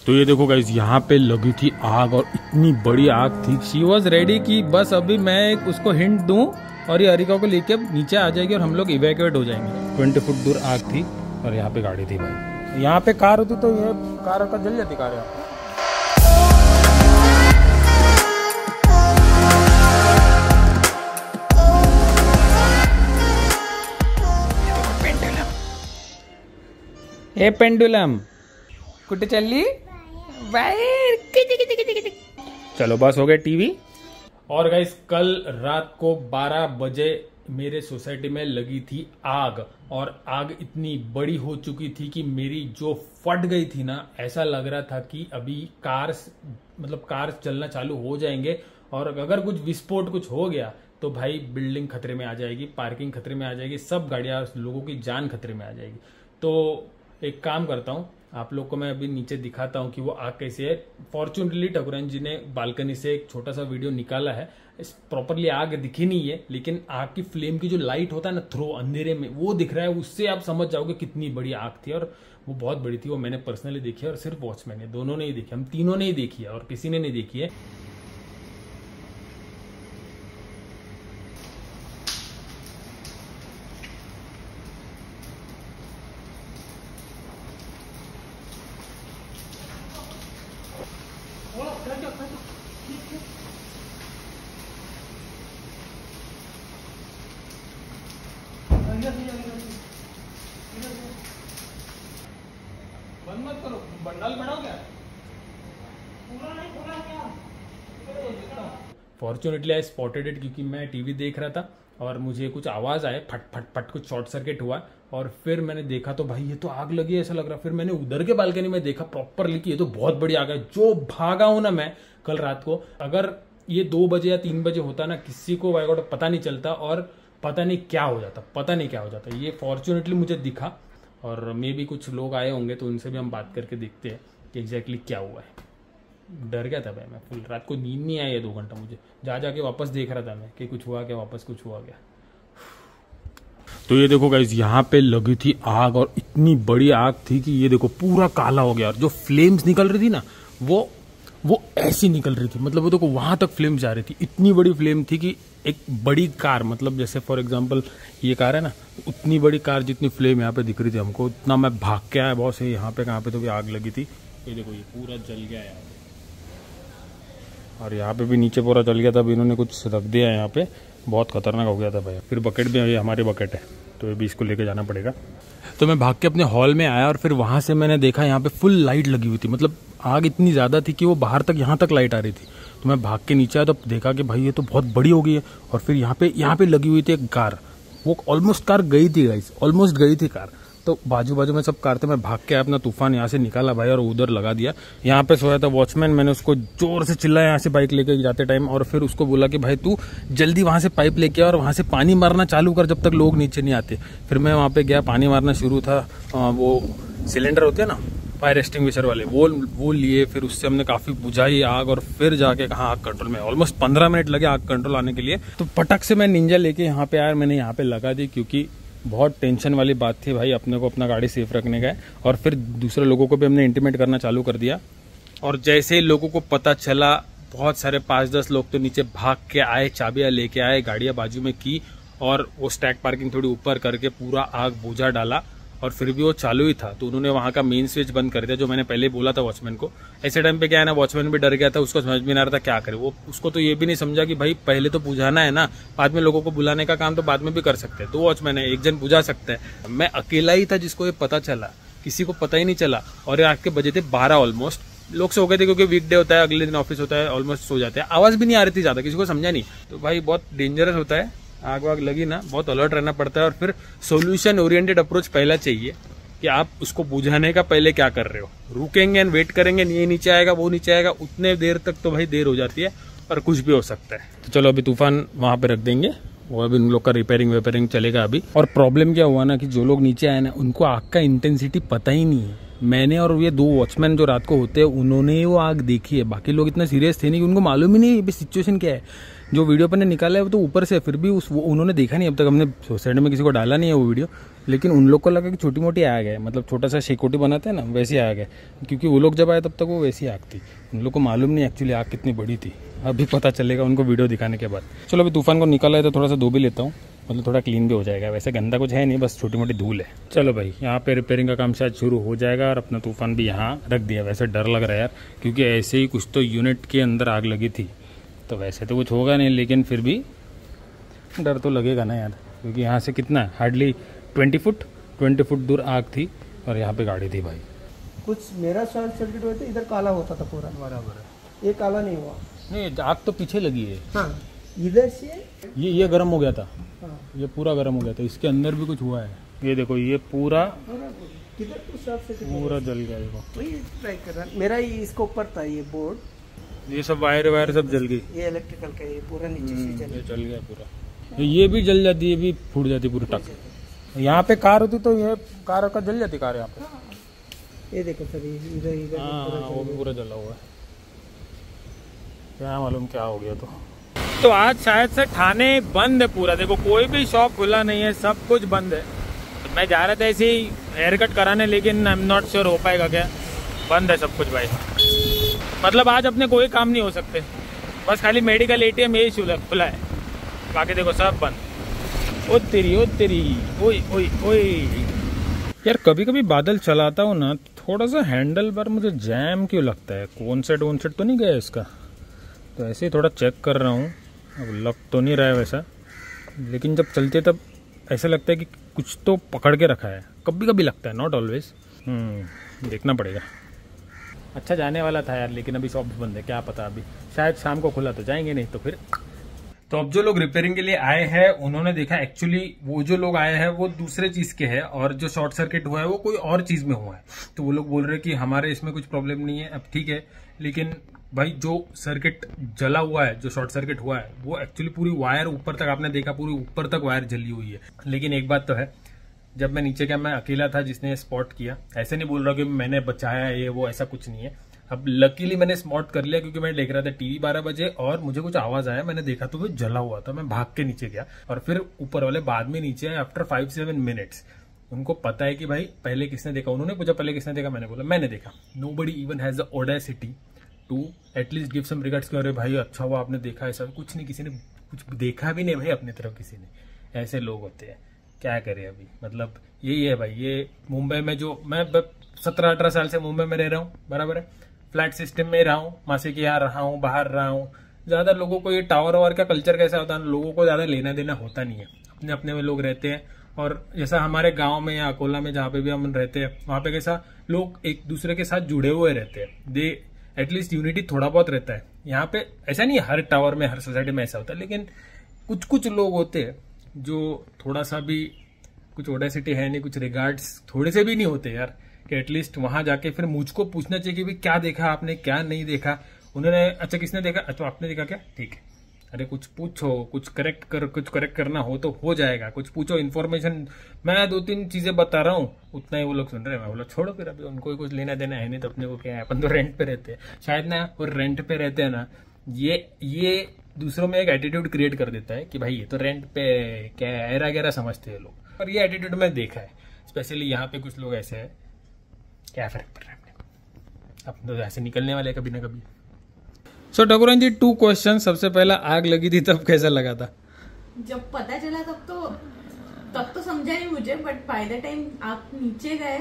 तो ये देखो गाइस, यहाँ पे लगी थी आग और इतनी बड़ी आग थी। शी वॉज रेडी कि बस अभी मैं उसको हिंट दूं और ये हरिका को लेके नीचे आ जाएगी और हम लोग इवैक्यूएट हो जाएंगे। 20 फुट दूर आग थी और यहाँ पे गाड़ी थी भाई। यहाँ पे कार होती तो ये कार का जल जाती कार। यहाँ पेंडुलम कुटे चली चलो बस हो गया टीवी। और गाइस कल रात को 12 बजे मेरे सोसाइटी में लगी थी आग और आग इतनी बड़ी हो चुकी थी कि मेरी जो फट गई थी ना, ऐसा लग रहा था कि अभी कार्स चलना चालू हो जाएंगे और अगर कुछ विस्फोट कुछ हो गया तो भाई बिल्डिंग खतरे में आ जाएगी, पार्किंग खतरे में आ जाएगी, सब गाड़ियां, लोगों की जान खतरे में आ जाएगी। तो एक काम करता हूँ, आप लोग को मैं अभी नीचे दिखाता हूँ कि वो आग कैसी है। फॉर्चुनेटली ठकुराइन जी ने बालकनी से एक छोटा सा वीडियो निकाला है। प्रॉपरली आग दिखी नहीं है, लेकिन आग की फ्लेम की जो लाइट होता है ना थ्रो अंधेरे में, वो दिख रहा है। उससे आप समझ जाओगे कितनी बड़ी आग थी और वो बहुत बड़ी थी। वो मैंने पर्सनली देखी है और सिर्फ वॉचमैन ने, दोनों ने ही देखी, हम तीनों ने ही देखी है और किसी ने नहीं देखी है। बंद मत करो, बंडल बनाओ क्या? पूरा नहीं खुला क्या? फॉर्चुनेटली आई स्पॉटेड इट, क्योंकि मैं टीवी देख रहा था और मुझे कुछ आवाज आए, फट फट फट, कुछ शॉर्ट सर्किट हुआ और फिर मैंने देखा तो भाई ये तो आग लगी है ऐसा लग रहा। फिर मैंने उधर के बालकनी में देखा प्रॉपरली कि ये तो बहुत बड़ी आग है। जो भागा हूं ना मैं कल रात को, अगर ये 2 बजे या 3 बजे होता ना, किसी को बाय गॉड पता नहीं चलता और पता नहीं क्या हो जाता। ये फॉर्चुनेटली मुझे दिखा और मे भी कुछ लोग आए होंगे तो उनसे भी हम बात करके देखते हैं कि एग्जैक्टली क्या हुआ है। डर गया था भाई मैं, फुल रात को नींद नहीं आई है 2 घंटा मुझे। जाके वापस देख रहा था मैं कि कुछ हुआ क्या, वापस कुछ हुआ क्या। तो ये देखो गाइस, यहाँ पे लगी थी आग और इतनी बड़ी आग थी कि ये देखो पूरा काला हो गया और जो फ्लेम्स निकल रही थी ना वो ऐसी निकल रही थी, मतलब वो देखो वहां तक फ्लेम जा रही थी। इतनी बड़ी फ्लेम थी कि एक बड़ी कार, मतलब जैसे फॉर एग्जांपल ये कार है ना, उतनी बड़ी कार जितनी फ्लेम यहाँ पे दिख रही थी हमको, उतना मैं भाग के आया बॉस। यहाँ पे कहाँ पे तो भी आग लगी थी। ये देखो ये पूरा जल गया है और यहाँ पे भी नीचे पूरा जल गया था। अभी इन्होंने कुछ रख दिया है यहाँ पे, बहुत खतरनाक हो गया था भाई। फिर बकेट भी, ये हमारी बकेट है तो ये भी इसको लेके जाना पड़ेगा। तो मैं भाग के अपने हॉल में आया और फिर वहां से मैंने देखा यहाँ पे फुल लाइट लगी हुई थी, मतलब आग इतनी ज्यादा थी कि वो बाहर तक, यहाँ तक लाइट आ रही थी। तो मैं भाग के नीचे आया तो देखा कि भाई ये तो बहुत बड़ी हो गई है। और फिर यहाँ पे लगी हुई थी एक कार, वो ऑलमोस्ट कार गई थी गाइस, ऑलमोस्ट गई थी कार। तो बाजू बाजू में सब कार थे। मैं भाग के अपना तूफान यहाँ से निकाला भाई और उधर लगा दिया। यहाँ पे सोया था वॉचमैन, मैंने उसको जोर से चिल्लाया यहाँ से बाइक लेके जाते टाइम और फिर उसको बोला कि भाई तू जल्दी वहां से पाइप लेके आ और वहां से पानी मारना चालू कर जब तक लोग नीचे नहीं आते। फिर मैं वहां पे गया, पानी मारना शुरू था। वो सिलेंडर होते हैं ना फायर एक्सटिंग्विशर वाले, वो लिए, फिर उससे हमने काफी बुझाई आग और फिर जाके कहा आग कंट्रोल में। ऑलमोस्ट 15 मिनट लगे आग कंट्रोल आने के लिए। तो पटक से मैं निंजा लेके यहाँ पे आया, मैंने यहाँ पे लगा दी, क्योंकि बहुत टेंशन वाली बात थी भाई, अपने को अपना गाड़ी सेफ रखने का है। और फिर दूसरे लोगों को भी हमने इंटीमेट करना चालू कर दिया। और जैसे ही लोगों को पता चला, बहुत सारे 5-10 लोग तो नीचे भाग के आए, चाबियां लेके आए, गाड़ियां बाजू में की और वो स्टैक पार्किंग थोड़ी ऊपर करके पूरा आग बुझा डाला। और फिर भी वो चालू ही था तो उन्होंने वहां का मेन स्विच बंद कर दिया, जो मैंने पहले बोला था वॉचमैन को। ऐसे टाइम पे क्या है ना, वॉचमैन भी डर गया था, उसको समझ में नहीं आ रहा था क्या करे। वो उसको तो ये भी नहीं समझा कि भाई पहले तो बुझाना है ना, बाद में लोगों को बुलाने का काम तो बाद में भी कर सकते हैं। तो वॉचमैन है, एक जन बुझा सकता है। मैं अकेला ही था जिसको ये पता चला, किसी को पता ही नहीं चला। और ये आग के बजे थे 12 ऑलमोस्ट। लोग सो गए थे क्योंकि वीकडे होता है, अगले दिन ऑफिस होता है, ऑलमोस्ट सो जाते हैं। आवाज भी नहीं आ रही थी ज्यादा, किसी को समझा नहीं। तो भाई बहुत डेंजरस होता है, आग वाग लगी ना बहुत अलर्ट रहना पड़ता है। और फिर सोल्यूशन ओरिएंटेड अप्रोच पहला चाहिए कि आप उसको बुझाने का पहले क्या कर रहे हो। रुकेंगे एंड वेट करेंगे, ये नीचे आएगा वो नीचे आएगा, उतने देर तक तो भाई देर हो जाती है और कुछ भी हो सकता है। तो चलो अभी तूफान वहां पे रख देंगे, वो अभी उन लोग का रिपेयरिंग वेपेयरिंग चलेगा अभी। और प्रॉब्लम क्या हुआ ना कि जो लोग नीचे आए ना, उनको आग का इंटेंसिटी पता ही नहीं है। मैंने और ये 2 वॉचमैन जो रात को होते हैं उन्होंने वो आग देखी है। बाकी लोग इतना सीरियस थे नहीं कि उनको मालूम ही नहीं ये सिचुएशन क्या है। जो वीडियो पर ने निकाला है वो तो ऊपर से, फिर भी उन्होंने देखा नहीं। अब तक हमने सोसाइटी में किसी को डाला नहीं है वो वीडियो, लेकिन उन लोग को लगा कि छोटी मोटी आग है, मतलब छोटा सा शेकोटी बनाते हैं ना वैसी आग है, क्योंकि वो लोग जब आए तब तक वो वैसी आग थी। उन लोग को मालूम नहीं एक्चुअली आग कितनी बड़ी थी। अभी पता चलेगा उनको वीडियो दिखाने के बाद। चलो अभी तूफान को निकाला है तो थोड़ा सा धो भी लेता हूँ, मतलब थोड़ा क्लीन भी हो जाएगा। वैसे गंदा कुछ है नहीं, बस छोटी मोटी धूल है। चलो भाई यहाँ पे रिपेयरिंग का काम शायद शुरू हो जाएगा और अपना तूफान भी यहाँ रख दिया। वैसे डर लग रहा है यार, क्योंकि ऐसे ही कुछ तो यूनिट के अंदर आग लगी थी, तो वैसे तो कुछ होगा नहीं, लेकिन फिर भी डर तो लगेगा ना यार, क्योंकि यहाँ से कितना हार्डली 20 फुट दूर आग थी और यहाँ पे गाड़ी थी भाई। कुछ मेरा शॉर्ट सर्किट हुआ था, इधर काला होता था पूरा। बराबर है, ये काला नहीं हुआ। नहीं आग तो पीछे लगी है। हाँ, इधर से ये गर्म हो गया था। हाँ। ये पूरा गर्म हो गया था, इसके अंदर भी कुछ हुआ है। ये देखो ये पूरा किधर कुछ शॉर्ट सर्किट पूरा जल गया। देखो वही ट्राई कर रहा, मेरा ही इसके ऊपर था ये बोर्ड, ये सब वायर सब जल गई। ये इलेक्ट्रिकल का ये पूरा नीचे से जल गया पूरा। ये भी जल जाती है, भी फूट जाती पूरी टक। यहाँ पे कार होती तो ये कार का जल जाती कार यहाँ पे। ये देखो सर, इधर वो भी पूरा जला हुआ है। क्या मालूम क्या हो गया। तो आज शायद से ठाणे बंद है पूरा। देखो कोई भी शॉप खुला नहीं है, सब कुछ बंद है। तो मैं जा रहा था ऐसे ही हेयर कट कराने, लेकिन आई एम नॉट श्योर हो पाएगा क्या। बंद है सब कुछ भाई, मतलब आज अपने कोई काम नहीं हो सकते। बस खाली मेडिकल ATM यही खुला है, बाकी देखो सब बंद। ओ तेरी ओई ओई ओई यार, कभी कभी बादल चलाता हूँ ना, थोड़ा सा हैंडल बार मुझे जैम क्यों लगता है। कौन सेट तो नहीं गया इसका, तो ऐसे ही थोड़ा चेक कर रहा हूँ। अब लग तो नहीं रहा है वैसा, लेकिन जब चलते तब ऐसा लगता है कि कुछ तो पकड़ के रखा है। कभी कभी लगता है, नॉट ऑलवेज। देखना पड़ेगा। अच्छा जाने वाला था यार, लेकिन अभी शॉप बंद है। क्या पता, अभी शायद शाम को खुला तो जाएंगे, नहीं तो फिर। तो अब जो लोग रिपेयरिंग के लिए आए हैं उन्होंने देखा एक्चुअली वो जो लोग आए हैं वो दूसरे चीज के हैं, और जो शॉर्ट सर्किट हुआ है वो कोई और चीज में हुआ है। तो वो लोग बोल रहे हैं कि हमारे इसमें कुछ प्रॉब्लम नहीं है। अब ठीक है, लेकिन भाई जो सर्किट जला हुआ है, जो शॉर्ट सर्किट हुआ है, वो एक्चुअली पूरी वायर ऊपर तक, आपने देखा पूरी ऊपर तक वायर जली हुई है। लेकिन एक बात तो है, जब मैं नीचे गया मैं अकेला था जिसने स्पॉट किया। ऐसे नहीं बोल रहा कि मैंने बचाया ये वो, ऐसा कुछ नहीं है। अब लकीली मैंने स्पॉट कर लिया, क्योंकि मैं देख रहा था टीवी 12 बजे और मुझे कुछ आवाज आया, मैंने देखा तो वो जला हुआ था। मैं भाग के नीचे गया और फिर ऊपर वाले बाद में नीचे आए आफ्टर 5-7 मिनट्स। उनको पता है कि भाई पहले किसने देखा। उन्होंने पूछा पहले किसने देखा, मैंने बोला मैंने देखा। Nobody even has the audacity to at least give some regards. अरे भाई अच्छा हुआ आपने देखा, ऐसा कुछ नहीं, किसी ने कुछ देखा भी नहीं भाई अपनी तरफ किसी ने। ऐसे लोग होते हैं, क्या करें अभी। मतलब यही है भाई, ये मुंबई में जो मैं 17-18 साल से मुंबई में रह रहा हूँ, बराबर है। फ्लैट सिस्टम में रहा हूँ, मासी के यहाँ रहा हूँ, बाहर रहा हूँ। ज्यादा लोगों को ये टावर वावर का कल्चर कैसा होता है, लोगों को ज्यादा लेना देना होता नहीं है, अपने अपने में लोग रहते हैं। और जैसा हमारे गांव में या अकोला में जहाँ पे भी हम रहते हैं, वहां पे कैसा लोग एक दूसरे के साथ जुड़े हुए रहते हैं। दे एटलीस्ट यूनिटी थोड़ा बहुत रहता है। यहाँ पे ऐसा नहीं है हर टावर में, हर सोसाइटी में ऐसा होता है, लेकिन कुछ कुछ लोग होते हैं जो थोड़ा सा भी कुछ ऑडेसिटी है नहीं, कुछ रिगार्ड्स थोड़े से भी नहीं होते यार, कि एटलीस्ट वहां जाके फिर मुझको पूछना चाहिए कि भाई क्या देखा आपने, क्या नहीं देखा। उन्होंने अच्छा किसने देखा, अच्छा आपने देखा क्या, ठीक है। अरे कुछ पूछो, कुछ करेक्ट करना हो तो हो जाएगा। कुछ पूछो, इन्फॉर्मेशन। मैं 2-3 चीजें बता रहा हूँ, उतना ही वो लोग सुन रहे हैं। मैं बोला छोड़ो फिर, अभी उनको कुछ लेना देना है नहीं, तो अपने को क्या है, अपन तो रेंट पे रहते हैं शायद ना। और रेंट पे रहते हैं ना, ये दूसरों में एक एटीट्यूड क्रिएट कर देता है कि भाई ये तो रेंट पे क्या ऐरा गैरा समझते हैं लोग। और ये एटीट्यूड मैं देखा है, स्पेशली यहाँ पे कुछ लोग ऐसे हैं। क्या फर्क पड़ रहा है, अपने तो ऐसे निकलने वाले कभी ना कभी। सो ठाकुरन जी 2 क्वेश्चन। सबसे पहला, आग लगी थी तब कैसा लगा था? जब पता चला तब तो समझा नहीं मुझे, बट बाय द टाइम आप नीचे गए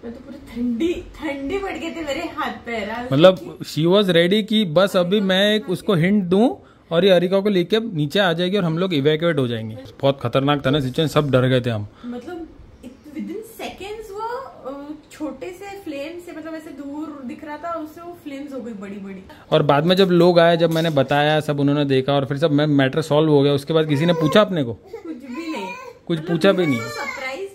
मैं तो पूरी ठंडी पड़ गए थे मेरे हाथ पैर। मतलब शी वॉज रेडी कि बस अभी मैं एक उसको हिंट दूं और ये हरिका को लेके नीचे आ जाएगी और हम लोग इवैक्यूएट हो जाएंगे। बहुत खतरनाक था ना सिचुएशन, सब डर गए थे हम। मतलब विदिन सेकेंड्स वो छोटे से फ्लेम से, मतलब ऐसे दूर दिख रहा था, उससे वो फ्लेम्स हो गई बड़ी बड़ी। और बाद में जब लोग आए, जब मैंने बताया, सब उन्होंने देखा और फिर सब मैटर सॉल्व हो गया। उसके बाद किसी ने पूछा अपने को? कुछ भी नहीं, कुछ पूछा भी नहीं। सरप्राइज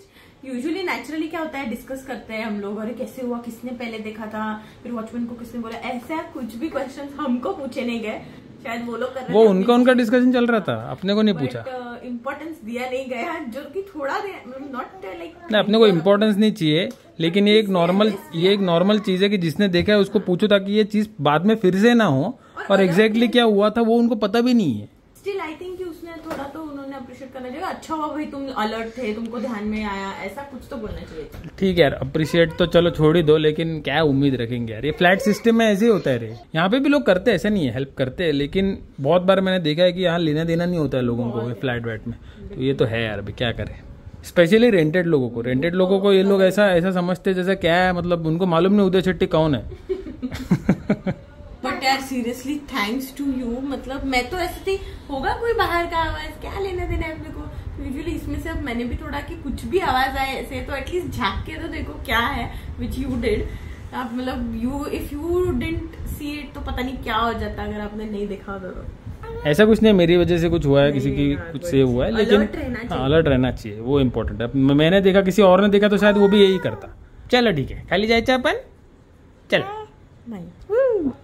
यूजुअली नेचुरली क्या होता है, डिस्कस करते हैं हम लोग, अरे कैसे हुआ, किसने पहले देखा था, फिर वॉचमैन को किसने बोला, ऐसा कुछ भी क्वेश्चन हमको पूछे नहीं गए। शायद वो लोग कर रहे थे, वो उनका डिस्कशन चल रहा था, अपने को नहीं पूछा। इम्पोर्टेंस दिया नहीं गया, जो कि थोड़ा नॉट लाइक नहीं, अपने को इम्पोर्टेंस नहीं चाहिए, लेकिन ये एक नॉर्मल चीज है कि जिसने देखा है उसको पूछो ताकि ये चीज बाद में फिर से ना हो। और एग्जैक्टली क्या हुआ था वो उनको पता भी नहीं है। स्टिल आई थिंक कि उसने थोड़ा तो उन्होंने अप्रिशिएट करना चाहिए। अच्छा हुआ भाई तुम अलर्ट थे, तुमको ध्यान में आया, ऐसा कुछ तो बोलना चाहिए। ठीक है यार, अप्रिशिएट तो चलो छोड़ ही दो, लेकिन क्या उम्मीद रखेंगे यार, ये फ्लैट सिस्टम में ऐसे ही होता है रे। यहाँ पे भी लोग करते हैं, ऐसा नहीं है, हेल्प करते हैं, लेकिन बहुत बार मैंने देखा है कि यहाँ लेना देना नहीं होता है लोगों को फ्लैट वेट में। तो ये तो है यार, अभी क्या करें। स्पेशली रेंटेड लोगों को ये लोग ऐसा समझते हैं जैसे क्या है, मतलब उनको मालूम नहीं उदय शेट्टी कौन है। बट यार सीरियसली थैंक्स टू यू। मतलब मैं तो ऐसे थी, होगा कोई बाहर का आवाज, क्या लेना देना है अपने को। यूजुअली इसमें से अब मैंने भी थोड़ा कि कुछ भी आवाज आए ऐसे तो एटलीस्ट झांक के तो देखो क्या है, विच यू डिड। आप मतलब if you didn't see it तो पता नहीं क्या हो जाता अगर आपने नहीं देखा होता तो। ऐसा कुछ नहीं, मेरी वजह से कुछ हुआ है, किसी की कुछ से हुआ है, लेकिन अलर्ट रहना चाहिए, वो इम्पोर्टेंट है। मैंने देखा, किसी और ने देखा तो शायद वो भी यही करता। चलो ठीक है, खाली जाए अपन, चलो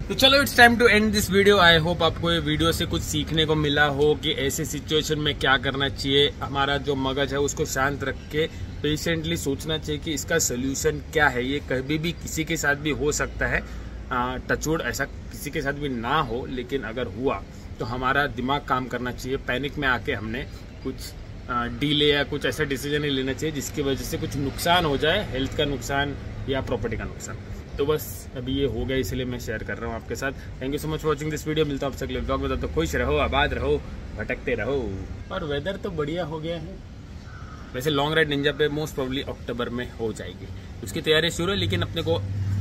तो चलो it's time to end this video. I hope आपको ये वीडियो से कुछ सीखने को मिला हो कि ऐसे सिचुएशन में क्या करना चाहिए। हमारा जो मगज है उसको शांत रख के पेशेंटली सोचना चाहिए कि इसका सोल्यूशन क्या है। ये कभी भी किसी के साथ भी हो सकता है, टचवुड ऐसा किसी के साथ भी ना हो, लेकिन अगर हुआ तो हमारा दिमाग काम करना चाहिए। पैनिक में आके हमने कुछ डीले या कुछ ऐसा डिसीजन नहीं लेना चाहिए जिसकी वजह से कुछ नुकसान हो जाए, हेल्थ का नुकसान या प्रॉपर्टी का नुकसान। तो बस अभी ये हो गया, इसलिए मैं शेयर कर रहा हूँ आपके साथ। Thank you so much for watching this video. मिलता हूँ आपसे अगले ब्लॉग में, तब तक खुश रहो, आबाद रहो, भटकते रहो। और वेदर तो बढ़िया हो गया है। वैसे लॉन्ग राइड निंजा पे मोस्ट प्रोबेबली अक्टूबर में हो जाएगी, उसकी तैयारी शुरू है, लेकिन अपने को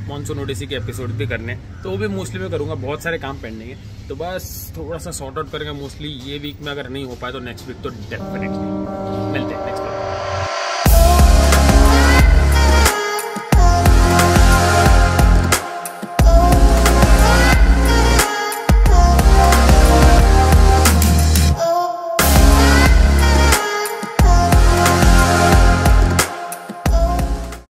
मानसून ओडिसी के एपिसोड भी करने, तो वो भी मोस्टली मैं करूँगा। बहुत सारे काम पेंडिंग है, तो बस थोड़ा सा सॉर्ट आउट करेंगे। मोस्टली ये वीक में अगर नहीं हो पाए तो नेक्स्ट वीक तो डेफिनेटली मिलते हैं नेक्स्ट।